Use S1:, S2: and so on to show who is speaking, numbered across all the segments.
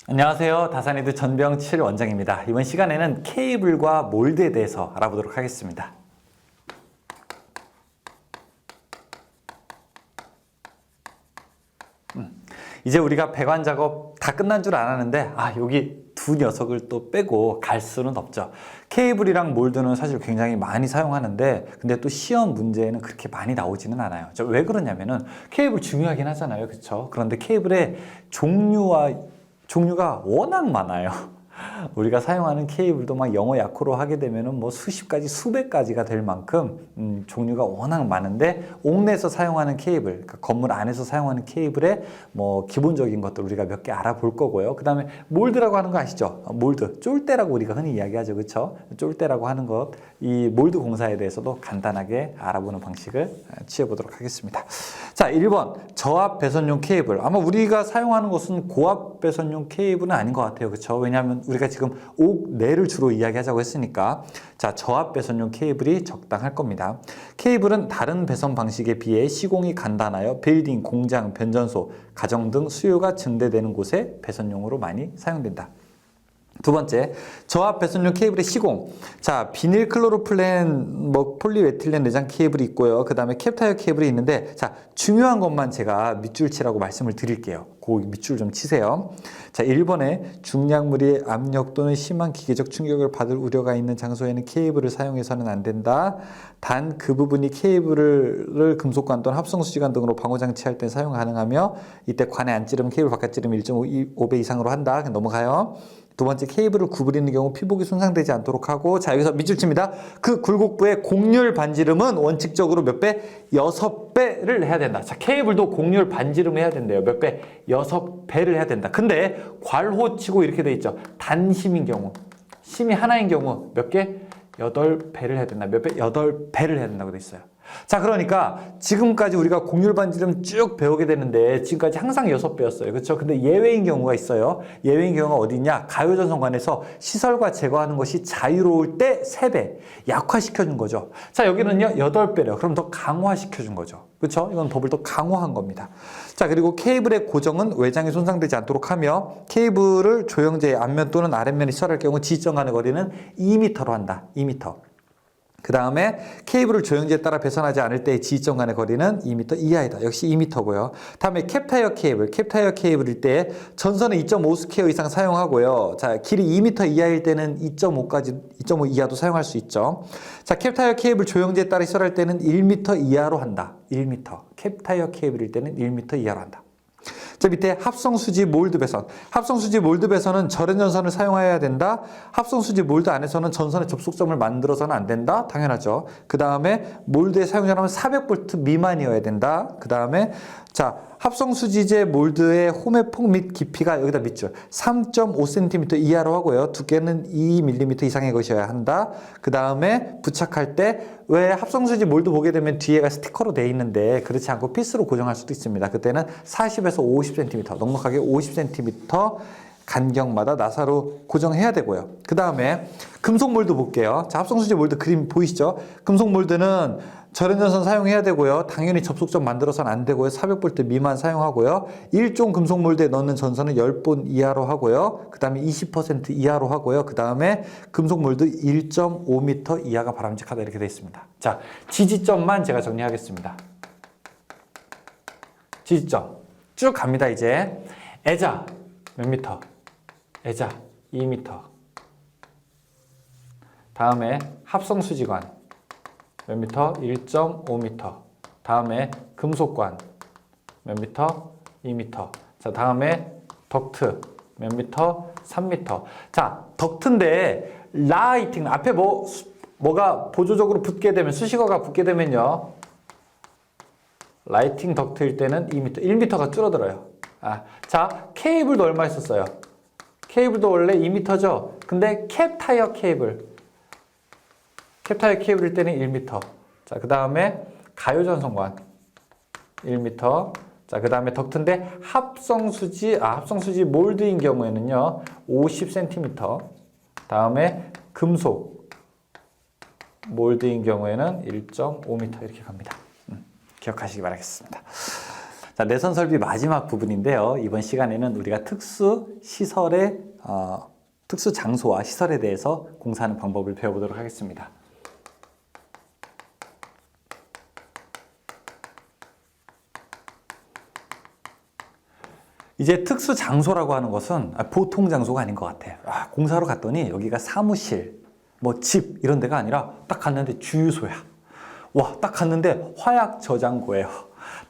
S1: 안녕하세요. 다산이드 전병칠 원장입니다. 이번 시간에는 케이블과 몰드에 대해서 알아보도록 하겠습니다. 이제 우리가 배관 작업 다 끝난 줄 알았는데 여기 두 녀석을 또 빼고 갈 수는 없죠. 케이블이랑 몰드는 사실 굉장히 많이 사용하는데 근데 또 시험 문제에는 그렇게 많이 나오지는 않아요. 왜 그러냐면은 케이블 중요하긴 하잖아요. 그렇죠? 그런데 케이블의 종류가 워낙 많아요. 우리가 사용하는 케이블도 막 영어 약호로 하게 되면은 뭐 수십 가지, 수백 가지가 될 만큼 종류가 워낙 많은데 옥내에서 사용하는 케이블, 그러니까 건물 안에서 사용하는 케이블의 뭐 기본적인 것들 우리가 몇 개 알아볼 거고요. 그 다음에 몰드라고 하는 거 아시죠? 몰드, 쫄대라고 우리가 흔히 이야기하죠, 그렇죠? 쫄대라고 하는 것, 이 몰드 공사에 대해서도 간단하게 알아보는 방식을 취해보도록 하겠습니다. 자, 1번 저압 배선용 케이블. 아마 우리가 사용하는 것은 고압 배선용 케이블은 아닌 것 같아요, 그렇죠? 왜냐하면 우리가 지금 옥내를 주로 이야기하자고 했으니까 자, 저압 배선용 케이블이 적당할 겁니다. 케이블은 다른 배선 방식에 비해 시공이 간단하여 빌딩, 공장, 변전소, 가정 등 수요가 증대되는 곳에 배선용으로 많이 사용된다. 두 번째, 저압 배선용 케이블의 시공. 자, 비닐 클로로플랜, 폴리에틸렌 내장 케이블이 있고요. 그 다음에 캡타이어 케이블이 있는데, 자, 중요한 것만 제가 밑줄 치라고 말씀을 드릴게요. 그 밑줄 좀 치세요. 자, 1번에 중량물이 압력 또는 심한 기계적 충격을 받을 우려가 있는 장소에는 케이블을 사용해서는 안 된다. 단 그 부분이 케이블을 금속관 또는 합성수지관 등으로 방호장치할 때 사용 가능하며 이때 관에 안 찌르면 케이블 바깥 찌르면 1.5배 이상으로 한다. 넘어가요. 두 번째, 케이블을 구부리는 경우 피복이 손상되지 않도록 하고, 자, 여기서 밑줄 칩니다. 그 굴곡부의 곡률 반지름은 원칙적으로 몇 배? 6배를 해야 된다. 자, 케이블도 곡률 반지름 해야 된대요. 몇 배? 6배를 해야 된다. 근데 괄호 치고 이렇게 돼 있죠. 단심인 경우, 심이 하나인 경우 몇 개? 8배를 해야 된다. 몇 배? 8배를 해야 된다고 돼 있어요. 자, 그러니까 지금까지 우리가 곡률 반지름 쭉 배우게 되는데 지금까지 항상 6배였어요. 그렇죠? 근데 예외인 경우가 있어요. 예외인 경우가 어디냐? 가요전선관에서 시설과 제거하는 것이 자유로울 때 3배 약화시켜준 거죠. 자, 여기는요 8배래요. 그럼 더 강화시켜준 거죠. 그렇죠? 이건 법을 더 강화한 겁니다. 자, 그리고 케이블의 고정은 외장이 손상되지 않도록 하며 케이블을 조형제의 앞면 또는 아랫면에 시설할 경우 지지점 간의 거리는 2m로 한다. 2m. 그 다음에 케이블을 조형제에 따라 배선하지 않을 때의 지지점 간의 거리는 2m 이하이다. 역시 2m고요. 다음에 캡타이어 케이블. 캡타이어 케이블일 때 전선은 2.5 스퀘어 이상 사용하고요. 자, 길이 2m 이하일 때는 2.5 이하도 사용할 수 있죠. 자, 캡타이어 케이블 조형제에 따라 시설할 때는 1m 이하로 한다. 1m. 캡타이어 케이블일 때는 1m 이하로 한다. 자, 밑에 합성수지 몰드 배선. 합성수지 몰드 배선은 절연전선을 사용해야 된다. 합성수지 몰드 안에서는 전선의 접속점을 만들어서는 안 된다. 당연하죠. 그 다음에 몰드의 사용전압은 400V 미만이어야 된다. 그 다음에 자, 합성수지제 몰드의 홈의 폭 및 깊이가 여기다 밑줄 3.5cm 이하로 하고요. 두께는 2mm 이상의 것이어야 한다. 그 다음에 부착할 때 왜 합성수지 몰드 보게 되면 뒤에가 스티커로 돼 있는데 그렇지 않고 피스로 고정할 수도 있습니다. 그때는 40에서 50cm, 넉넉하게 50cm 간격마다 나사로 고정해야 되고요. 그 다음에 금속 몰드 볼게요. 자, 합성수지 몰드 그림 보이시죠? 금속 몰드는 절연전선 사용해야 되고요. 당연히 접속점 만들어서는 안 되고요. 400V 미만 사용하고요. 1종 금속 몰드에 넣는 전선은 10본 이하로 하고요. 그 다음에 20% 이하로 하고요. 그 다음에 금속 몰드 1.5m 이하가 바람직하다 이렇게 되어 있습니다. 자, 지지점만 제가 정리하겠습니다. 지지점 쭉 갑니다. 이제 애자 몇 미터? 애자 2m. 다음에 합성수지관 몇 미터? 1.5m. 다음에 금속관 몇 미터? 2m. 자, 다음에 덕트 몇 미터? 3m. 자, 덕트인데 라이팅 앞에 뭐가 보조적으로 붙게 되면 수식어가 붙게 되면요. 라이팅 덕트일 때는 2m, 1m가 줄어들어요. 자, 케이블도 얼마 있었어요? 케이블도 원래 2m죠? 근데 캡타이어 케이블일 때는 1m. 자, 그 다음에 가요전선관 1m. 자, 그 다음에 덕트인데 합성수지 몰드인 경우에는요 50cm. 다음에 금속 몰드인 경우에는 1.5m 이렇게 갑니다. 기억하시기 바라겠습니다. 자, 내선 설비 마지막 부분인데요. 이번 시간에는 우리가 특수 시설의 특수 장소와 시설에 대해서 공사하는 방법을 배워보도록 하겠습니다. 이제 특수 장소라고 하는 것은 보통 장소가 아닌 것 같아요. 공사로 갔더니 여기가 사무실, 뭐 집 이런 데가 아니라 딱 갔는데 주유소야. 와, 딱 갔는데 화약 저장고예요.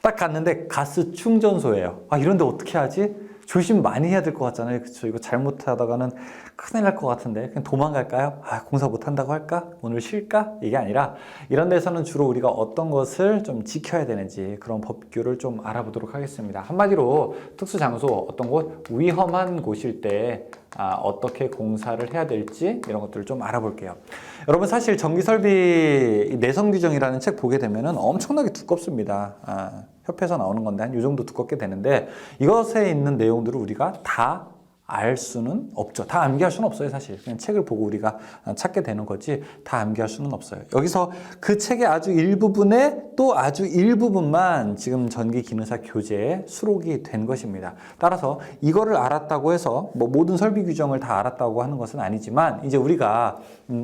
S1: 딱 갔는데 가스 충전소예요. 이런 데 어떻게 하지? 조심 많이 해야 될 것 같잖아요. 그쵸? 이거 잘못하다가는 큰일 날 것 같은데 그냥 도망갈까요? 공사 못한다고 할까? 오늘 쉴까? 이게 아니라 이런 데서는 주로 우리가 어떤 것을 좀 지켜야 되는지 그런 법규를 좀 알아보도록 하겠습니다. 한마디로 특수장소, 어떤 곳, 위험한 곳일 때 어떻게 공사를 해야 될지 이런 것들을 좀 알아볼게요. 여러분, 사실 전기설비 내성 규정이라는 책 보게 되면은 엄청나게 두껍습니다. 협회에서 나오는 건데 한 이 정도 두껍게 되는데 이것에 있는 내용들을 우리가 다 알 수는 없죠. 다 암기할 수는 없어요, 사실. 그냥 책을 보고 우리가 찾게 되는 거지 다 암기할 수는 없어요. 여기서 그 책의 아주 일부분에 또 아주 일부분만 지금 전기기능사 교재에 수록이 된 것입니다. 따라서 이거를 알았다고 해서 뭐 모든 설비 규정을 다 알았다고 하는 것은 아니지만 이제 우리가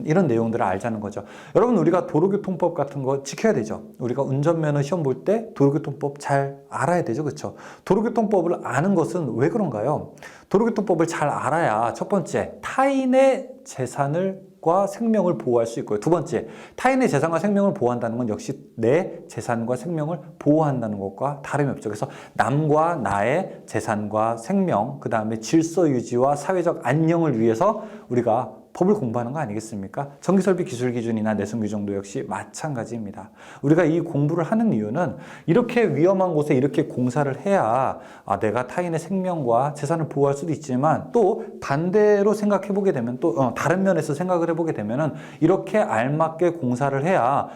S1: 이런 내용들을 알자는 거죠. 여러분, 우리가 도로교통법 같은 거 지켜야 되죠. 우리가 운전면허 시험 볼 때 도로교통법 잘 알아야 되죠. 그렇죠? 도로교통법을 아는 것은 왜 그런가요? 도로교통법을 잘 알아야 첫 번째, 타인의 재산과 생명을 보호할 수 있고요. 두 번째, 타인의 재산과 생명을 보호한다는 건 역시 내 재산과 생명을 보호한다는 것과 다름이 없죠. 그래서 남과 나의 재산과 생명, 그 다음에 질서 유지와 사회적 안녕을 위해서 우리가 법을 공부하는 거 아니겠습니까? 전기설비 기술 기준이나 내선 규정도 역시 마찬가지입니다. 우리가 이 공부를 하는 이유는 이렇게 위험한 곳에 이렇게 공사를 해야 내가 타인의 생명과 재산을 보호할 수도 있지만 또 반대로 생각해 보게 되면 또 다른 면에서 생각을 해보게 되면은 이렇게 알맞게 공사를 해야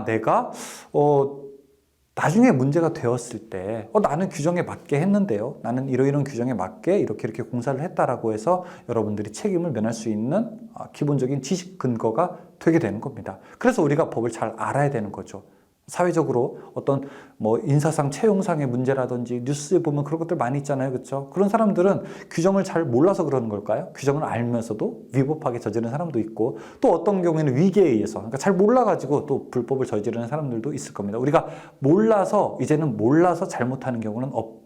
S1: 내가 나중에 문제가 되었을 때 나는 규정에 맞게 했는데요. 나는 이러이러한 규정에 맞게 이렇게 공사를 했다라고 해서 여러분들이 책임을 면할 수 있는 기본적인 지식 근거가 되게 되는 겁니다. 그래서 우리가 법을 잘 알아야 되는 거죠. 사회적으로 어떤 뭐 인사상 채용상의 문제라든지 뉴스에 보면 그런 것들 많이 있잖아요. 그렇죠? 그런 사람들은 규정을 잘 몰라서 그러는 걸까요? 규정을 알면서도 위법하게 저지르는 사람도 있고 또 어떤 경우에는 위계에 의해서 그러니까 잘 몰라가지고 또 불법을 저지르는 사람들도 있을 겁니다. 우리가 이제는 몰라서 잘못하는 경우는 없다.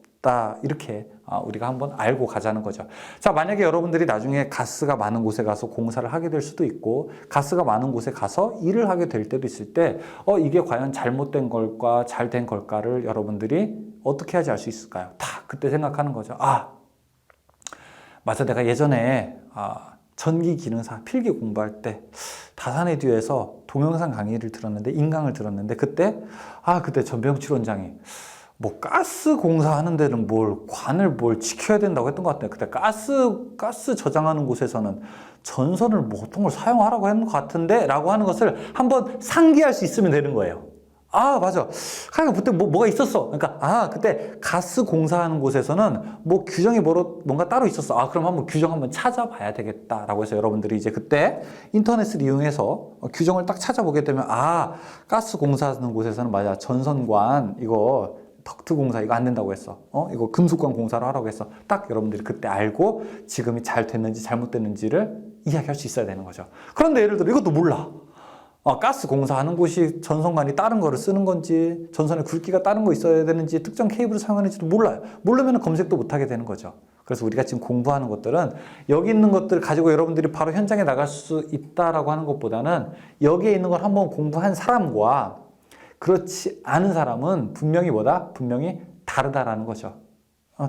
S1: 이렇게 우리가 한번 알고 가자는 거죠. 자, 만약에 여러분들이 나중에 가스가 많은 곳에 가서 공사를 하게 될 수도 있고 가스가 많은 곳에 가서 일을 하게 될 때도 있을 때 이게 과연 잘못된 걸까 잘 된 걸까를 여러분들이 어떻게 하지 알 수 있을까요? 다 그때 생각하는 거죠. 맞아, 내가 예전에 전기기능사 필기 공부할 때 다산의 뒤에서 동영상 강의를 들었는데 인강을 들었는데 그때 전병칠 원장이 뭐 가스 공사하는 데는 관을 지켜야 된다고 했던 것 같아요. 그때 가스 저장하는 곳에서는 전선을 뭐 어떤 걸 사용하라고 했는 것 같은데 라고 하는 것을 한번 상기할 수 있으면 되는 거예요. 맞아. 그러니까 그때 뭐가 있었어. 그러니까 그때 가스 공사하는 곳에서는 뭐 규정이 뭔가 따로 있었어. 그럼 한번 규정 한번 찾아봐야 되겠다라고 해서 여러분들이 이제 그때 인터넷을 이용해서 규정을 딱 찾아보게 되면 가스 공사하는 곳에서는 맞아. 전선관 이거 덕트 공사 이거 안 된다고 했어. 이거 금속관 공사를 하라고 했어. 딱 여러분들이 그때 알고 지금이 잘 됐는지 잘못됐는지를 이야기할 수 있어야 되는 거죠. 그런데 예를 들어 이것도 몰라. 가스 공사하는 곳이 전선관이 다른 거를 쓰는 건지 전선에 굵기가 다른 거 있어야 되는지 특정 케이블을 사용하는지도 몰라요. 모르면 검색도 못 하게 되는 거죠. 그래서 우리가 지금 공부하는 것들은 여기 있는 것들 가지고 여러분들이 바로 현장에 나갈 수 있다라고 하는 것보다는 여기에 있는 걸 한번 공부한 사람과 그렇지 않은 사람은 분명히 다르다라는 거죠.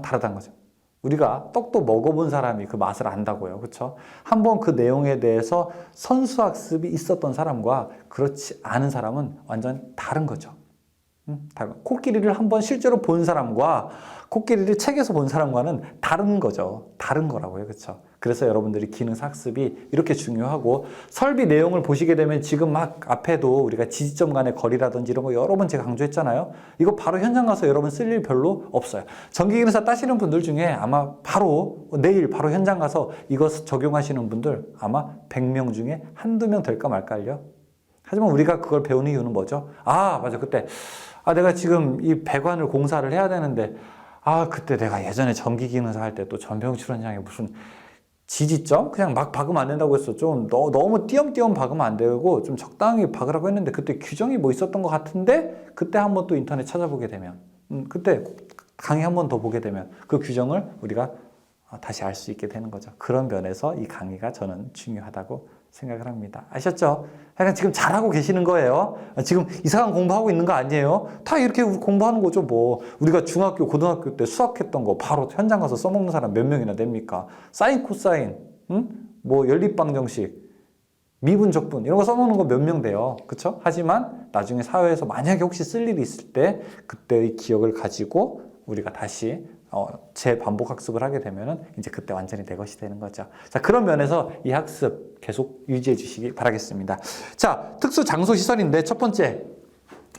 S1: 다르다는 거죠. 우리가 떡도 먹어본 사람이 그 맛을 안다고요. 그렇죠? 한번 그 내용에 대해서 선수학습이 있었던 사람과 그렇지 않은 사람은 완전 다른 거죠. 코끼리를 한번 실제로 본 사람과 코끼리를 책에서 본 사람과는 다른 거죠. 다른 거라고요. 그렇죠? 그래서 여러분들이 기능학습이 이렇게 중요하고 설비 내용을 보시게 되면 지금 막 앞에도 우리가 지지점 간의 거리라든지 이런 거 여러 번 제가 강조했잖아요. 이거 바로 현장 가서 여러분 쓸 일 별로 없어요. 전기기능사 따시는 분들 중에 아마 바로 내일 바로 현장 가서 이거 적용하시는 분들 아마 100명 중에 한두 명 될까 말까요. 하지만 우리가 그걸 배우는 이유는 뭐죠? 아, 맞아. 그때 내가 지금 이 배관을 공사를 해야 되는데 그때 내가 예전에 전기기능사 할 때 또 전병출 현장에 무슨 지지점? 그냥 막 박으면 안 된다고 했어. 좀 너무 띄엄띄엄 박으면 안 되고 좀 적당히 박으라고 했는데 그때 규정이 뭐 있었던 것 같은데 그때 한번 또 인터넷 찾아보게 되면 그때 강의 한 번 더 보게 되면 그 규정을 우리가 다시 알 수 있게 되는 거죠. 그런 면에서 이 강의가 저는 중요하다고 생각을 합니다. 아셨죠? 약간 지금 잘하고 계시는 거예요. 지금 이상한 공부하고 있는 거 아니에요? 다 이렇게 공부하는 거죠. 뭐 우리가 중학교, 고등학교 때 수학했던 거 바로 현장 가서 써먹는 사람 몇 명이나 됩니까? 사인, 코사인, 뭐 연립방정식, 미분, 적분 이런 거 써먹는 거 몇 명 돼요. 그렇죠? 하지만 나중에 사회에서 만약에 혹시 쓸 일이 있을 때 그때의 기억을 가지고 우리가 다시 재반복 학습을 하게 되면은 이제 그때 완전히 내 것이 되는 거죠. 자, 그런 면에서 이 학습 계속 유지해 주시기 바라겠습니다. 자, 특수 장소 시설인데 첫 번째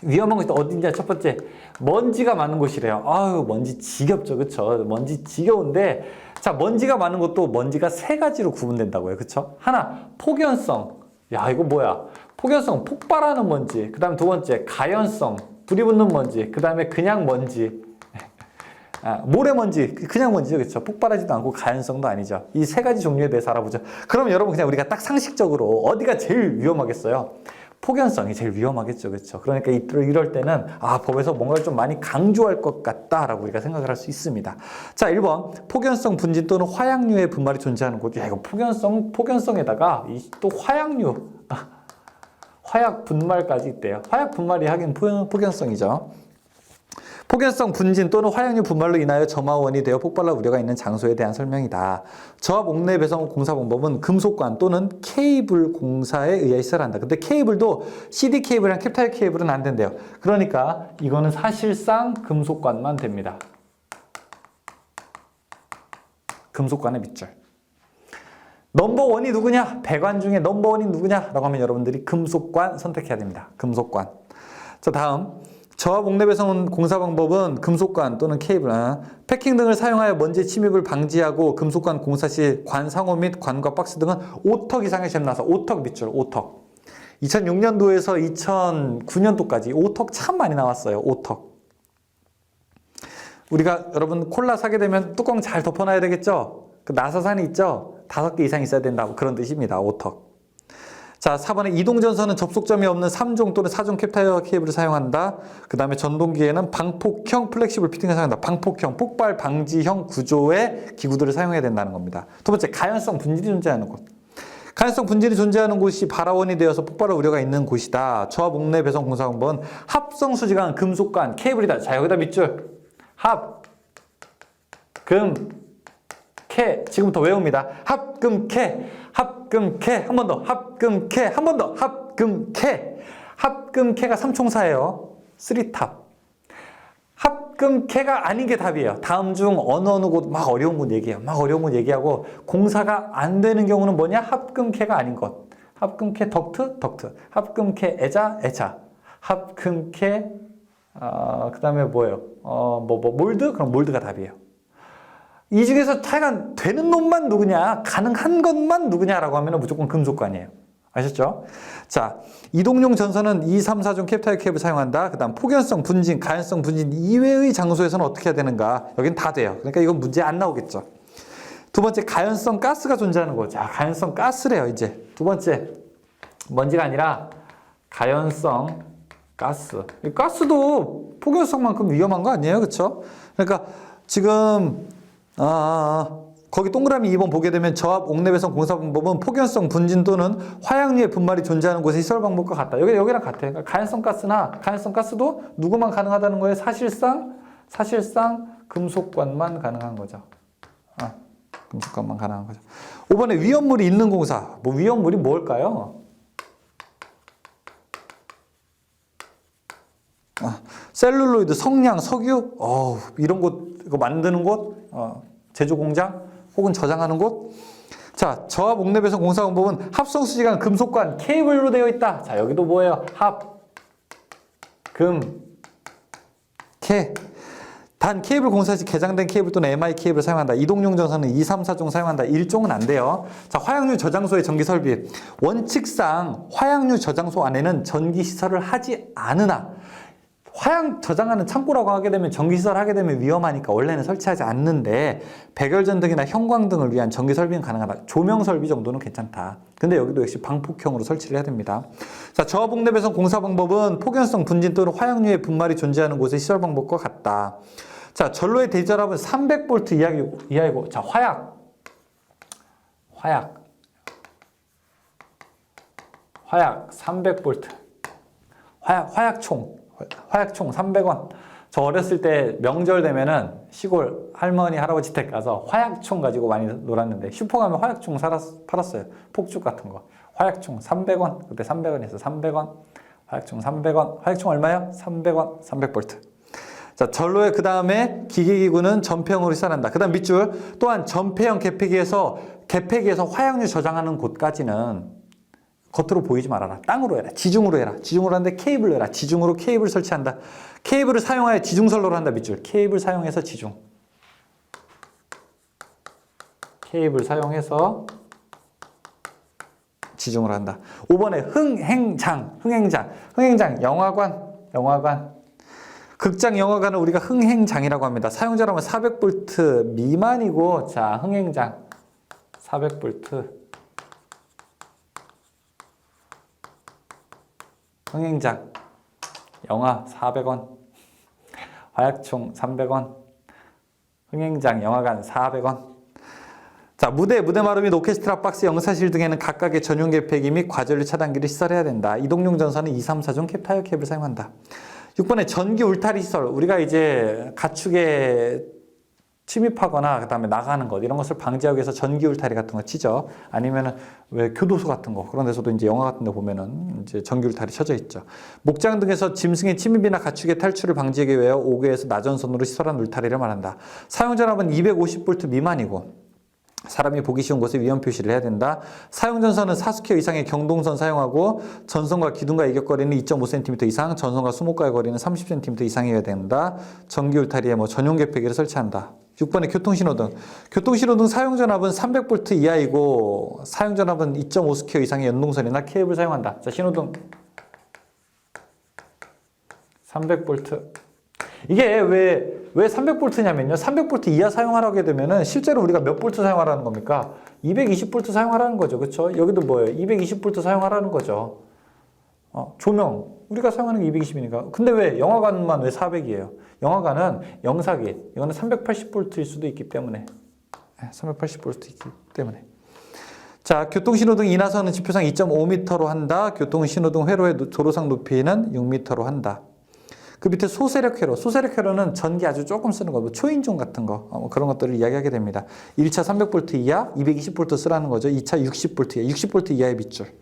S1: 위험한 곳이 어딘지 첫 번째 먼지가 많은 곳이래요. 아유, 먼지 지겹죠. 그렇죠? 먼지 지겨운데 자, 먼지가 많은 곳도 먼지가 세 가지로 구분된다고요. 그렇죠? 하나, 폭연성. 야, 이거 뭐야? 폭연성, 폭발하는 먼지. 그다음 두 번째, 가연성, 불이 붙는 먼지. 그다음에 그냥 먼지. 모래먼지, 그냥 먼지죠. 그렇죠? 폭발하지도 않고 가연성도 아니죠. 이 세 가지 종류에 대해서 알아보죠. 그럼 여러분 그냥 우리가 딱 상식적으로 어디가 제일 위험하겠어요? 폭연성이 제일 위험하겠죠. 그렇죠? 그러니까 이럴 때는 법에서 뭔가를 좀 많이 강조할 것 같다라고 우리가 생각을 할 수 있습니다. 자, 1번. 폭연성 분진 또는 화약류의 분말이 존재하는 곳. 야, 이거 폭연성에다가 또 화약류, 화약 분말까지 있대요. 화약 분말이 하긴 폭연성이죠. 폭연성 분진 또는 화약류 분말로 인하여 점화원이 되어 폭발할 우려가 있는 장소에 대한 설명이다. 저압 옥내 배선 공사 방법은 금속관 또는 케이블 공사에 의해 시설한다. 근데 케이블도 CD 케이블이랑 캡타일 케이블은 안 된대요. 그러니까 이거는 사실상 금속관만 됩니다. 금속관의 밑줄. 넘버원이 누구냐? 배관 중에 넘버원이 누구냐? 라고 하면 여러분들이 금속관 선택해야 됩니다. 금속관. 자, 다음. 저압 옥내 배선 공사 방법은 금속관 또는 케이블, 패킹 등을 사용하여 먼지 침입을 방지하고 금속관 공사 시 관 상호 및 관과 박스 등은 5턱 이상의 잼나서 5턱 밑줄, 5턱. 2006년도에서 2009년도까지 5턱 참 많이 나왔어요. 5턱. 우리가 여러분 콜라 사게 되면 뚜껑 잘 덮어놔야 되겠죠? 그 나사산이 있죠? 5개 이상 있어야 된다. 그런 뜻입니다. 5턱. 자, 4번에 이동전선은 접속점이 없는 3종 또는 4종 캡타이어 케이블을 사용한다. 그 다음에 전동기에는 방폭형 플렉시블 피팅을 사용한다. 방폭형, 폭발 방지형 구조의 기구들을 사용해야 된다는 겁니다. 두 번째, 가연성 분진이 존재하는 곳. 가연성 분진이 존재하는 곳이 발화원이 되어서 폭발할 우려가 있는 곳이다. 저압 옥내 배선 공사 방법은 합성 수지관, 금속관, 케이블이다. 자, 여기다 밑줄. 합, 금, 캐. 지금부터 외웁니다. 합금캐. 합금캐. 한 번 더. 합금캐. 한 번 더. 합금캐. 합금캐가 삼총사예요. 3탑. 합금캐가 아닌 게 답이에요. 다음 중 어느 곳 막 어려운 곳 얘기해요. 막 어려운 곳 얘기하고 공사가 안 되는 경우는 뭐냐? 합금캐가 아닌 것. 합금캐 덕트. 합금캐 애자. 합금캐 그다음에 뭐예요? 몰드? 그럼 몰드가 답이에요. 이 중에서 차이가 되는 놈만 누구냐, 가능한 것만 누구냐라고 하면 무조건 금속관이에요. 아셨죠? 자, 이동용 전선은 2, 3, 4종 캡타일 케이블 사용한다. 그 다음 폭연성 분진, 가연성 분진 이외의 장소에서는 어떻게 해야 되는가? 여긴 다 돼요. 그러니까 이건 문제 안 나오겠죠. 두 번째, 가연성 가스가 존재하는 거. 자, 가연성 가스래요, 이제. 두 번째, 먼지가 아니라 가연성 가스. 이 가스도 폭연성만큼 위험한 거 아니에요? 그렇죠? 그러니까 지금 거기 동그라미 2번 보게 되면 저압 옥내 배선 공사 방법은 폭연성 분진 또는 화약류의 분말이 존재하는 곳의 시설 방법과 같다. 여기랑 같아. 그러니까 가연성 가스도 누구만 가능하다는 거예요? 사실상 금속관만 가능한 거죠. 금속관만 가능한 거죠. 5번에 위험물이 있는 공사. 위험물이 뭘까요? 셀룰로이드, 성냥, 석유, 이런 곳, 이거 만드는 곳, 제조 공장, 혹은 저장하는 곳. 자, 저압 옥내 배선 공사 방법은 합성 수지관, 금속관, 케이블로 되어 있다. 자, 여기도 뭐예요? 합, 금, 캐. 단 케이블 공사 시 개장된 케이블 또는 MI 케이블을 사용한다. 이동용 전선은 2, 3, 4종 사용한다. 1종은 안 돼요. 자, 화약류 저장소의 전기 설비. 원칙상 화약류 저장소 안에는 전기 시설을 하지 않으나 화약 저장하는 창고라고 하게 되면 전기시설 하게 되면 위험하니까 원래는 설치하지 않는데 백열전 등이나 형광등을 위한 전기 설비는 가능하다. 조명 설비 정도는 괜찮다. 근데 여기도 역시 방폭형으로 설치를 해야 됩니다. 자, 저하복내 배선 공사 방법은 폭연성 분진 또는 화약류의 분말이 존재하는 곳의 시설 방법과 같다. 자, 전로의 대절압은 300V 이하이고, 자, 화약 300V. 화약총 300원. 저 어렸을 때 명절 되면은 시골 할머니 할아버지 댁 가서 화약총 가지고 많이 놀았는데 슈퍼 가면 화약총 팔았어요. 폭죽 같은 거. 화약총 300원. 그때 300원이었어. 300원. 화약총 300원. 화약총 얼마요? 300원. 300V. 자, 전로의 그 다음에 기계기구는 전폐형으로 시설한다. 그 다음 밑줄. 또한 전폐형 개폐기에서 화약류 저장하는 곳까지는 겉으로 보이지 말아라. 땅으로 해라. 지중으로 해라. 지중으로 하는데 케이블로 해라. 지중으로 케이블 설치한다. 케이블을 사용하여 지중선로를 한다. 밑줄. 케이블 사용해서 지중. 케이블 사용해서 지중으로 한다. 5번에 흥행장. 영화관. 극장, 영화관을 우리가 흥행장이라고 합니다. 사용자라면 400V 미만이고, 자, 흥행장 400V. 흥행장, 영화 400원, 화약총 300원, 흥행장, 영화관 400원. 자, 무대 마루 및 오케스트라 박스, 영사실 등에는 각각의 전용 개폐기 및 과전류 차단기를 시설해야 된다. 이동용 전선은 2, 3, 4종 타이어 케이블을 사용한다. 6번에 전기 울타리 시설. 우리가 이제 가축에 침입하거나 그다음에 나가는 것 이런 것을 방지하기 위해서 전기 울타리 같은 거 치죠. 아니면은 왜 교도소 같은 거 그런 데서도 이제 영화 같은 데 보면은 이제 전기 울타리 쳐져 있죠. 목장 등에서 짐승의 침입이나 가축의 탈출을 방지하기 위해 5개에서 나전선으로 시설한 울타리를 말한다. 사용전압은 250V 미만이고 사람이 보기 쉬운 곳에 위험 표시를 해야 된다. 사용전선은 4스퀘어 이상의 경동선 사용하고 전선과 기둥과 이격거리는 2.5cm 이상, 전선과 수목과의 거리는 30cm 이상이어야 된다. 전기 울타리에 전용 개폐기를 설치한다. 6번에 교통신호등. 교통신호등 사용전압은 300V 이하이고 사용전압은 2.5스퀘어 이상의 연동선이나 케이블 사용한다. 자, 신호등 300V. 이게 왜 300V냐면요. 300V 이하 사용하라고 하게 되면은 실제로 우리가 몇 볼트 사용하라는 겁니까? 220V 사용하라는 거죠. 그렇죠? 여기도 뭐예요? 220V 사용하라는 거죠. 조명. 우리가 사용하는 게 220이니까. 근데 왜 영화관만 왜 400이에요? 영화관은 영사기. 이거는 380V일 수도 있기 때문에. 380V 있기 때문에. 자, 교통신호등 인하선은 지표상 2.5m로 한다. 교통신호등 회로의 도로상 높이는 6m로 한다. 그 밑에 소세력 회로. 소세력 회로는 전기 아주 조금 쓰는 거, 초인종 같은 거, 그런 것들을 이야기하게 됩니다. 1차 300V 이하, 220V 쓰라는 거죠. 2차 60V 이하, 60V 이하의 밑줄.